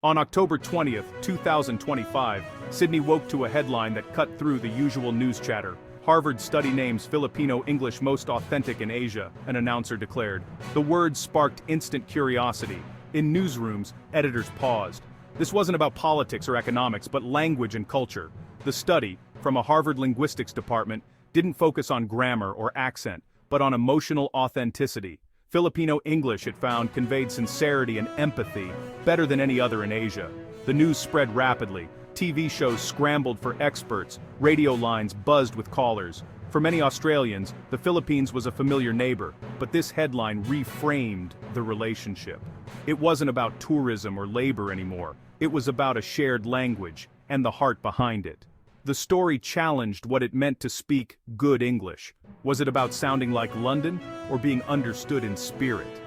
On October 20th, 2025, Sydney woke to a headline that cut through the usual news chatter. Harvard study names Filipino English most authentic in Asia, an announcer declared. The words sparked instant curiosity. In newsrooms, editors paused. This wasn't about politics or economics, but language and culture. The study, from a Harvard linguistics department, didn't focus on grammar or accent, but on emotional authenticity. Filipino English, it found, conveyed sincerity and empathy better than any other in Asia. The news spread rapidly. TV shows scrambled for experts, radio lines buzzed with callers. For many Australians, the Philippines was a familiar neighbor, but this headline reframed the relationship. It wasn't about tourism or labor anymore. It was about a shared language and the heart behind it. The story challenged what it meant to speak good English. Was it about sounding like London or being understood in spirit?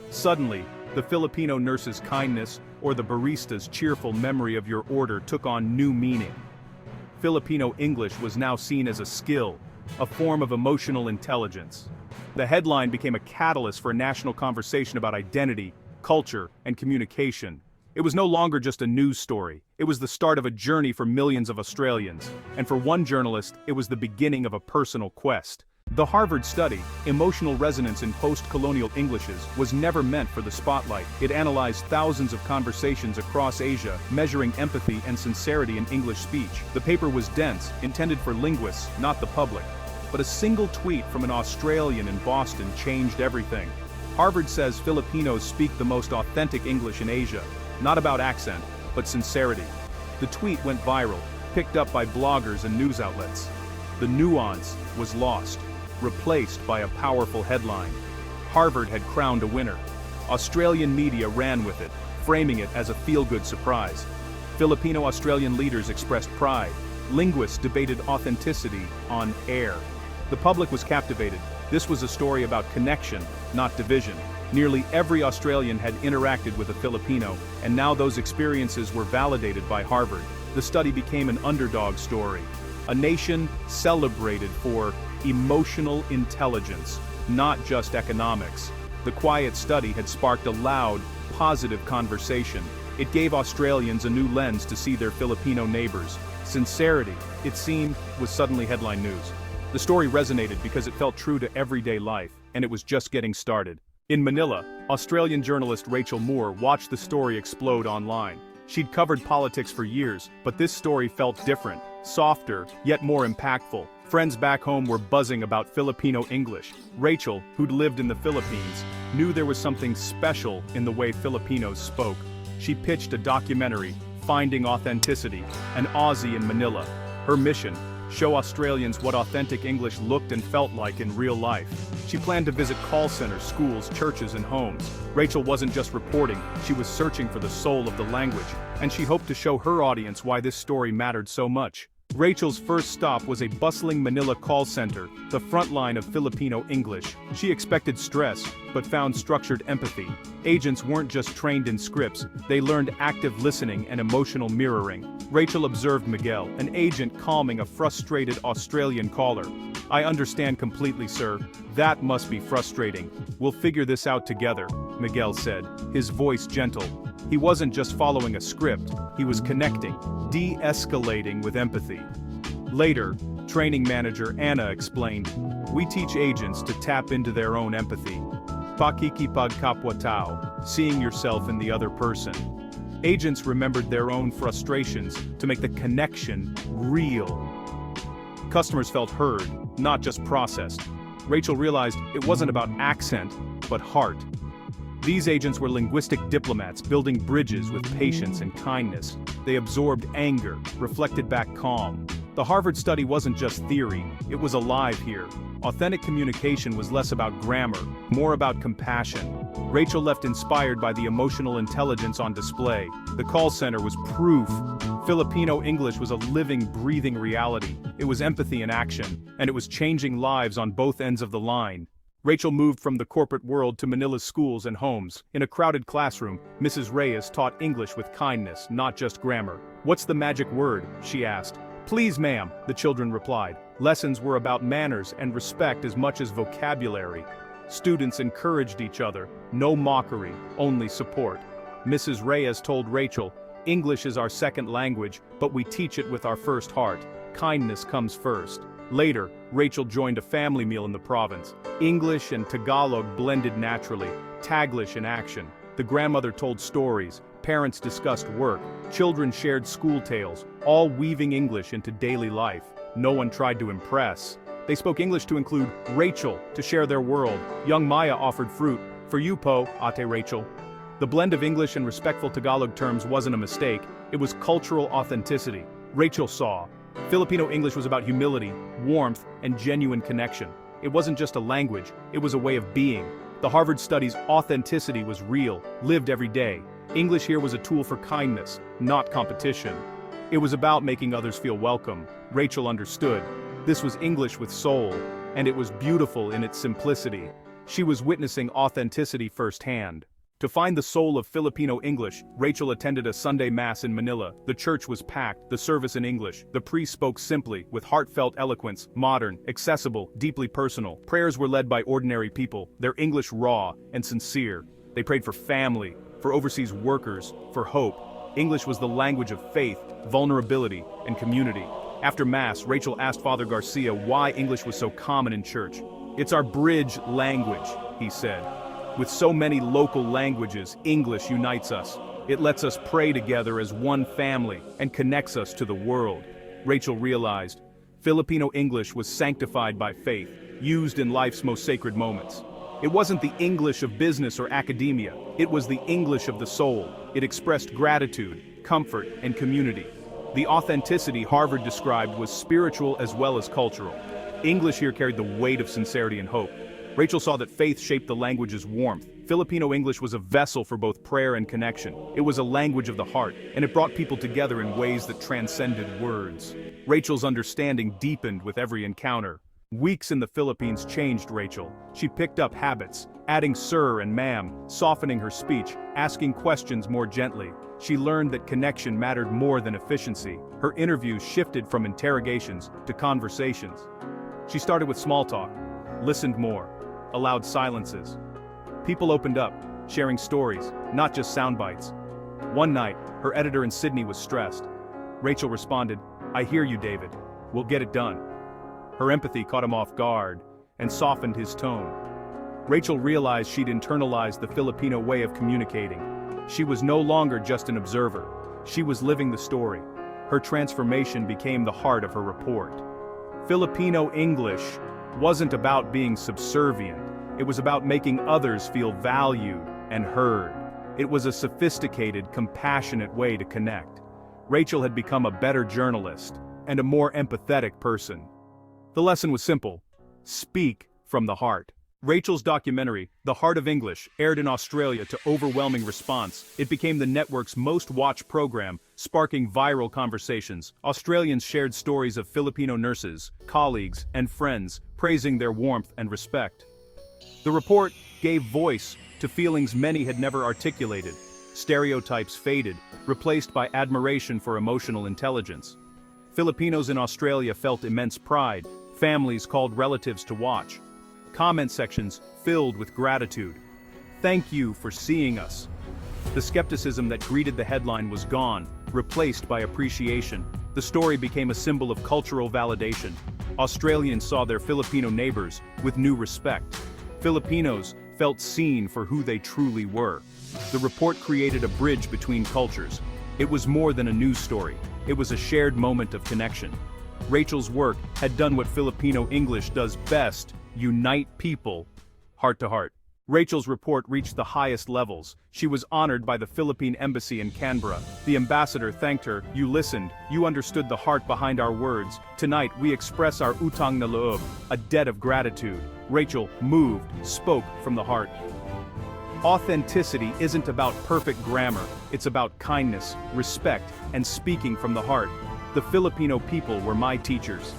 Suddenly, the Filipino nurse's kindness or the barista's cheerful memory of your order took on new meaning. Filipino English was now seen as a skill, a form of emotional intelligence. The headline became a catalyst for a national conversation about identity, culture, and communication. It was no longer just a news story. It was the start of a journey for millions of Australians. And for one journalist, it was the beginning of a personal quest. The Harvard study, Emotional Resonance in Post-Colonial Englishes, was never meant for the spotlight. It analyzed thousands of conversations across Asia, measuring empathy and sincerity in English speech. The paper was dense, intended for linguists, not the public. But a single tweet from an Australian in Boston changed everything. Harvard says Filipinos speak the most authentic English in Asia. Not about accent, but sincerity. The tweet went viral, picked up by bloggers and news outlets. The nuance was lost, replaced by a powerful headline. Harvard had crowned a winner. Australian media ran with it, framing it as a feel-good surprise. Filipino-Australian leaders expressed pride. Linguists debated authenticity on air. The public was captivated. This was a story about connection, not division. Nearly every Australian had interacted with a Filipino, and now those experiences were validated by Harvard. The study became an underdog story. A nation celebrated for emotional intelligence, not just economics. The quiet study had sparked a loud, positive conversation. It gave Australians a new lens to see their Filipino neighbors. Sincerity, it seemed, was suddenly headline news. The story resonated because it felt true to everyday life, and it was just getting started. In Manila, Australian journalist Rachel Moore watched the story explode online. She'd covered politics for years, but this story felt different, softer, yet more impactful. Friends back home were buzzing about Filipino English. Rachel, who'd lived in the Philippines, knew there was something special in the way Filipinos spoke. She pitched a documentary, Finding Authenticity, an Aussie in Manila. Her mission: show Australians what authentic English looked and felt like in real life. She planned to visit call centers, schools, churches, and homes. Rachel wasn't just reporting, she was searching for the soul of the language, and she hoped to show her audience why this story mattered so much. Rachel's first stop was a bustling Manila call center, the front line of Filipino English. She expected stress, but found structured empathy. Agents weren't just trained in scripts, they learned active listening and emotional mirroring. Rachel observed Miguel, an agent calming a frustrated Australian caller. "I understand completely, sir. That must be frustrating. We'll figure this out together," Miguel said, his voice gentle. He wasn't just following a script, he was connecting, de-escalating with empathy. Later, training manager Anna explained, "We teach agents to tap into their own empathy. Pakikipagkapwa-tao, seeing yourself in the other person." Agents remembered their own frustrations to make the connection real. Customers felt heard, not just processed. Rachel realized it wasn't about accent, but heart. These agents were linguistic diplomats building bridges with patience and kindness. They absorbed anger, reflected back calm. The Harvard study wasn't just theory, it was alive here. Authentic communication was less about grammar, more about compassion. Rachel left inspired by the emotional intelligence on display. The call center was proof. Filipino English was a living, breathing reality. It was empathy in action, and it was changing lives on both ends of the line. Rachel moved from the corporate world to Manila's schools and homes. In a crowded classroom, Mrs. Reyes taught English with kindness, not just grammar. "What's the magic word?" she asked. "Please, ma'am," the children replied. Lessons were about manners and respect as much as vocabulary. Students encouraged each other, no mockery, only support. Mrs. Reyes told Rachel, "English is our second language, but we teach it with our first heart. Kindness comes first." Later, Rachel joined a family meal in the province. English and Tagalog blended naturally, Taglish in action. The grandmother told stories, parents discussed work, children shared school tales, all weaving English into daily life. No one tried to impress. They spoke English to include Rachel to share their world. Young Maya offered fruit. "For you, Po, Ate Rachel." The blend of English and respectful Tagalog terms wasn't a mistake, it was cultural authenticity. Rachel saw. Filipino English was about humility, warmth, and genuine connection. It wasn't just a language, it was a way of being. The Harvard study's authenticity was real, lived every day. English here was a tool for kindness, not competition. It was about making others feel welcome. Rachel understood. This was English with soul, and it was beautiful in its simplicity. She was witnessing authenticity firsthand. To find the soul of Filipino English, Rachel attended a Sunday Mass in Manila. The church was packed, the service in English. The priest spoke simply, with heartfelt eloquence, modern, accessible, deeply personal. Prayers were led by ordinary people, their English raw and sincere. They prayed for family, for overseas workers, for hope. English was the language of faith, vulnerability, and community. After Mass, Rachel asked Father Garcia why English was so common in church. "It's our bridge language," he said. "With so many local languages, English unites us. It lets us pray together as one family and connects us to the world." Rachel realized, Filipino English was sanctified by faith, used in life's most sacred moments. It wasn't the English of business or academia, it was the English of the soul. It expressed gratitude, comfort, and community. The authenticity Harvard described was spiritual as well as cultural. English here carried the weight of sincerity and hope. Rachel saw that faith shaped the language's warmth. Filipino English was a vessel for both prayer and connection. It was a language of the heart, and it brought people together in ways that transcended words. Rachel's understanding deepened with every encounter. Weeks in the Philippines changed Rachel. She picked up habits, adding sir and ma'am, softening her speech, asking questions more gently. She learned that connection mattered more than efficiency. Her interviews shifted from interrogations to conversations. She started with small talk, listened more, allowed silences. People opened up, sharing stories, not just sound bites. One night, her editor in Sydney was stressed. Rachel responded, "I hear you, David. We'll get it done." Her empathy caught him off guard and softened his tone. Rachel realized she'd internalized the Filipino way of communicating. She was no longer just an observer. She was living the story. Her transformation became the heart of her report. Filipino English wasn't about being subservient. It was about making others feel valued and heard. It was a sophisticated, compassionate way to connect. Rachel had become a better journalist and a more empathetic person. The lesson was simple: speak from the heart. Rachel's documentary, The Heart of English, aired in Australia to overwhelming response. It became the network's most watched program, sparking viral conversations. Australians shared stories of Filipino nurses, colleagues, and friends, praising their warmth and respect. The report gave voice to feelings many had never articulated. Stereotypes faded, replaced by admiration for emotional intelligence. Filipinos in Australia felt immense pride. Families called relatives to watch. Comment sections filled with gratitude. "Thank you for seeing us." The skepticism that greeted the headline was gone, replaced by appreciation. The story became a symbol of cultural validation. Australians saw their Filipino neighbors with new respect. Filipinos felt seen for who they truly were. The report created a bridge between cultures. It was more than a news story. It was a shared moment of connection. Rachel's work had done what Filipino English does best: unite people, heart to heart. Rachel's report reached the highest levels. She was honored by the Philippine Embassy in Canberra. The ambassador thanked her. "You listened, you understood the heart behind our words. Tonight we express our utang na loob, a debt of gratitude." Rachel, moved, spoke from the heart. Authenticity isn't about perfect grammar, it's about kindness, respect, and speaking from the heart. The Filipino people were my teachers.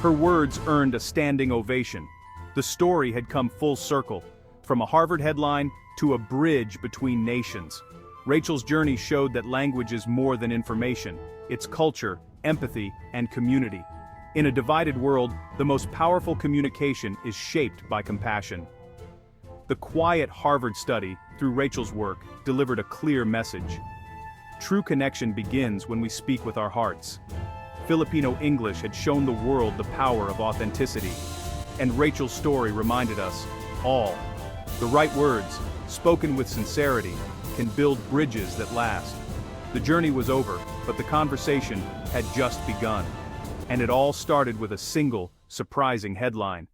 Her words earned a standing ovation. The story had come full circle, from a Harvard headline to a bridge between nations. Rachel's journey showed that language is more than information. It's culture, empathy, and community. In a divided world, the most powerful communication is shaped by compassion. The quiet Harvard study, through Rachel's work, delivered a clear message. True connection begins when we speak with our hearts. Filipino English had shown the world the power of authenticity. And Rachel's story reminded us, all. The right words, spoken with sincerity, can build bridges that last. The journey was over, but the conversation had just begun. And it all started with a single, surprising headline.